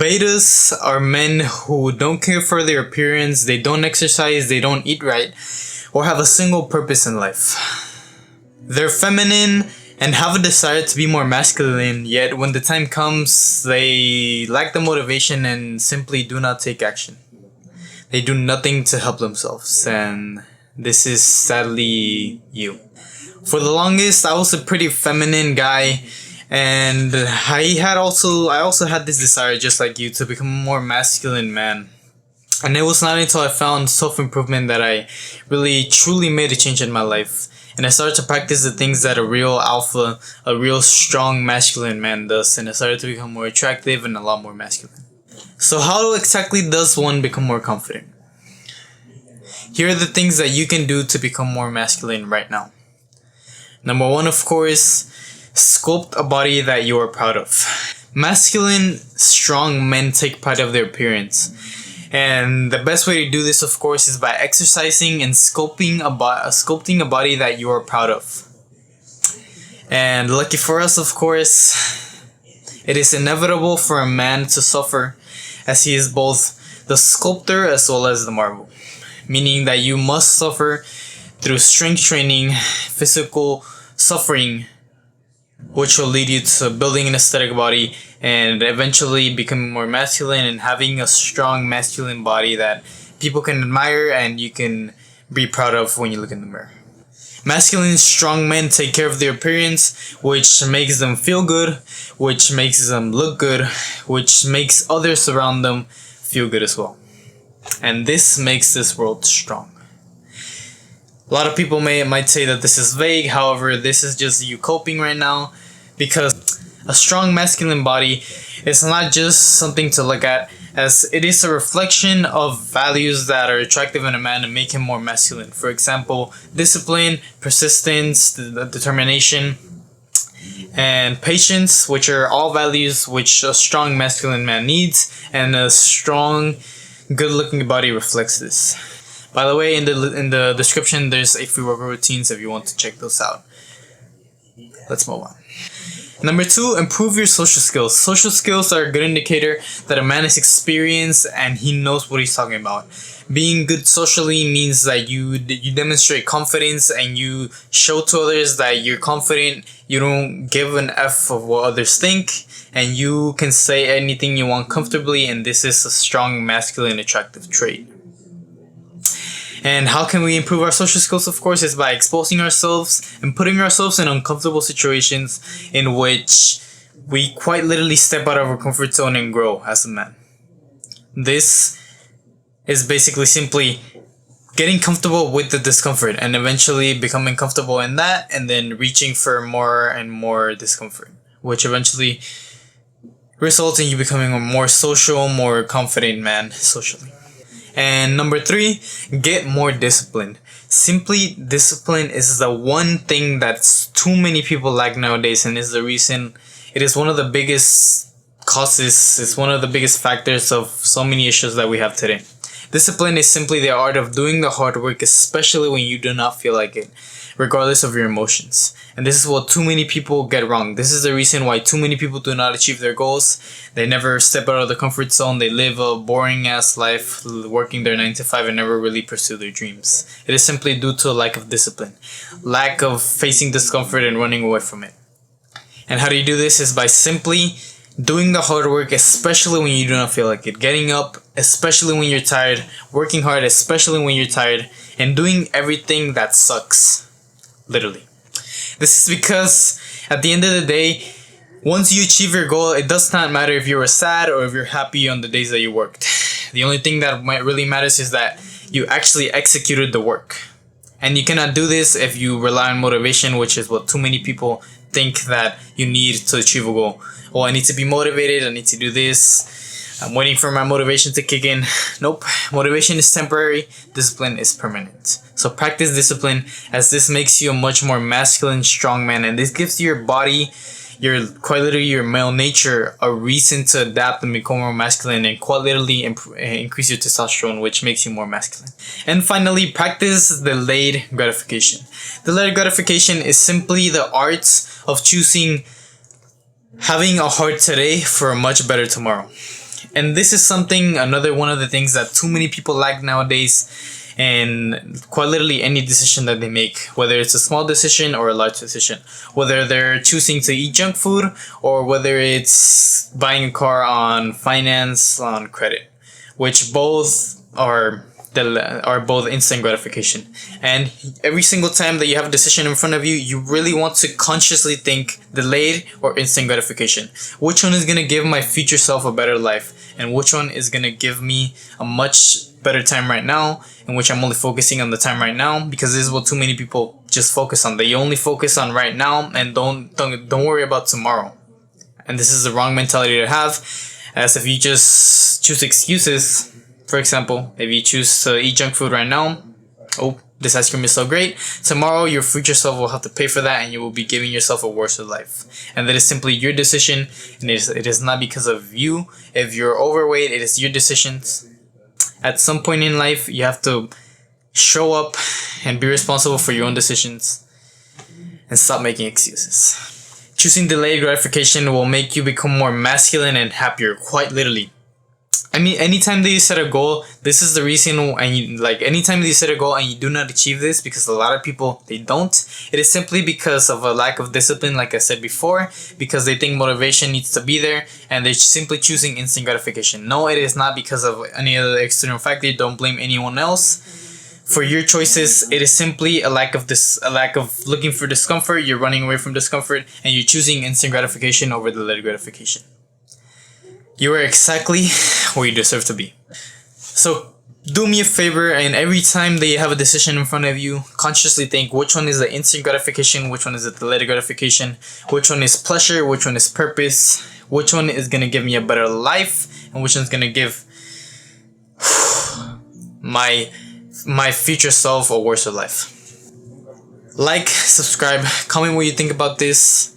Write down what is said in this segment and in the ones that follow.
Betas are men who don't care for their appearance, they don't exercise, they don't eat right, or have a single purpose in life. They're feminine and have a desire to be more masculine, yet when the time comes, they lack the motivation and simply do not take action. They do nothing to help themselves, and this is sadly you. For the longest, I was a pretty feminine guy, and I also had this desire, just like you, to become a more masculine man. And it was not until I found self-improvement that I really truly made a change in my life. And I started to practice the things that a real alpha, a real strong masculine man does. And I started to become more attractive and a lot more masculine. So how exactly does one become more confident? Here are the things that you can do to become more masculine right now. Number one, of course, sculpt a body that you are proud of. Masculine, strong men take pride of their appearance. And the best way to do this, of course, is by exercising and sculpting a body that you are proud of. And lucky for us, of course, it is inevitable for a man to suffer, as he is both the sculptor as well as the marble. Meaning that you must suffer through strength training, physical suffering, which will lead you to building an aesthetic body and eventually becoming more masculine and having a strong masculine body that people can admire and you can be proud of when you look in the mirror. Masculine, strong men take care of their appearance, which makes them feel good, which makes them look good, which makes others around them feel good as well. And this makes this world strong. A lot of people might say that this is vague, however, this is just you coping right now, because a strong masculine body is not just something to look at, as it is a reflection of values that are attractive in a man and make him more masculine. For example, discipline, persistence, determination, and patience, which are all values which a strong masculine man needs, and a strong, good-looking body reflects this. By the way, in the description, there's a free workout routines if you want to check those out. Let's move on. Number 2, improve your social skills. Social skills are a good indicator that a man is experienced and he knows what he's talking about. Being good socially means that you demonstrate confidence and you show to others that you're confident, you don't give an F of what others think, and you can say anything you want comfortably, and this is a strong masculine attractive trait. And how can we improve our social skills? Of course, is by exposing ourselves and putting ourselves in uncomfortable situations in which we quite literally step out of our comfort zone and grow as a man. This is basically simply getting comfortable with the discomfort and eventually becoming comfortable in that and then reaching for more and more discomfort, which eventually results in you becoming a more social, more confident man socially. And number 3, get more disciplined. Simply, discipline is the one thing that too many people lack nowadays, and is the reason it is one of the biggest causes, it's one of the biggest factors of so many issues that we have today. Discipline is simply the art of doing the hard work, especially when you do not feel like it, regardless of your emotions. And this is what too many people get wrong. This is the reason why too many people do not achieve their goals. They never step out of the comfort zone. They live a boring ass life, working their 9 to 5 and never really pursue their dreams. It is simply due to a lack of discipline, lack of facing discomfort and running away from it. And how do you do this? Is by simply doing the hard work, especially when you do not feel like it. Getting up, especially when you're tired. Working hard, especially when you're tired. And doing everything that sucks. Literally. This is because at the end of the day, once you achieve your goal, it does not matter if you were sad or if you're happy on the days that you worked. The only thing that really matters is that you actually executed the work. And you cannot do this if you rely on motivation, which is what too many people think that you need to achieve a goal. Oh, I need to be motivated, I need to do this, I'm waiting for my motivation to kick in. Nope, motivation is temporary, discipline is permanent. So practice discipline, as this makes you a much more masculine, strong man, and this gives your body, quite literally your male nature, a reason to adapt and become more masculine, and quite literally increase your testosterone, which makes you more masculine. And finally, practice delayed gratification. Delayed gratification is simply the art of choosing having a hard today for a much better tomorrow. And this is another one of the things that too many people lack nowadays, and quite literally any decision that they make, whether it's a small decision or a large decision, whether they're choosing to eat junk food or whether it's buying a car on finance, on credit, which both are both instant gratification. And every single time that you have a decision in front of you, you really want to consciously think delayed or instant gratification. Which one is going to give my future self a better life, and which one is going to give me a much better time right now, in which I'm only focusing on the time right now, because this is what too many people just focus on. They only focus on right now and don't worry about tomorrow. And this is the wrong mentality to have, as if you just choose excuses. For example, if you choose to eat junk food right now, oh, this ice cream is so great, tomorrow your future self will have to pay for that, and you will be giving yourself a worse life. And that is simply your decision, and it is not because of you. If you're overweight, it is your decisions. At some point in life, you have to show up and be responsible for your own decisions and stop making excuses. Choosing delayed gratification will make you become more masculine and happier, quite literally. I mean, anytime that you set a goal, this is the reason, anytime that you set a goal and you do not achieve this, because a lot of people, they don't, it is simply because of a lack of discipline, like I said before, because they think motivation needs to be there, and they're simply choosing instant gratification. No, it is not because of any other external factor. Don't blame anyone else for your choices. It is simply a lack of looking for discomfort. You're running away from discomfort, and you're choosing instant gratification over delayed gratification. You are exactly where you deserve to be. So do me a favor, and every time that you have a decision in front of you, consciously think which one is the instant gratification, which one is the delayed gratification, which one is pleasure, which one is purpose, which one is going to give me a better life, and which one's going to give my future self a worse life. Like, subscribe, comment what you think about this.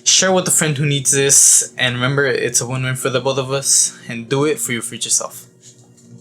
Share with a friend who needs this, and remember, it's a win-win for the both of us, and do it for your future self.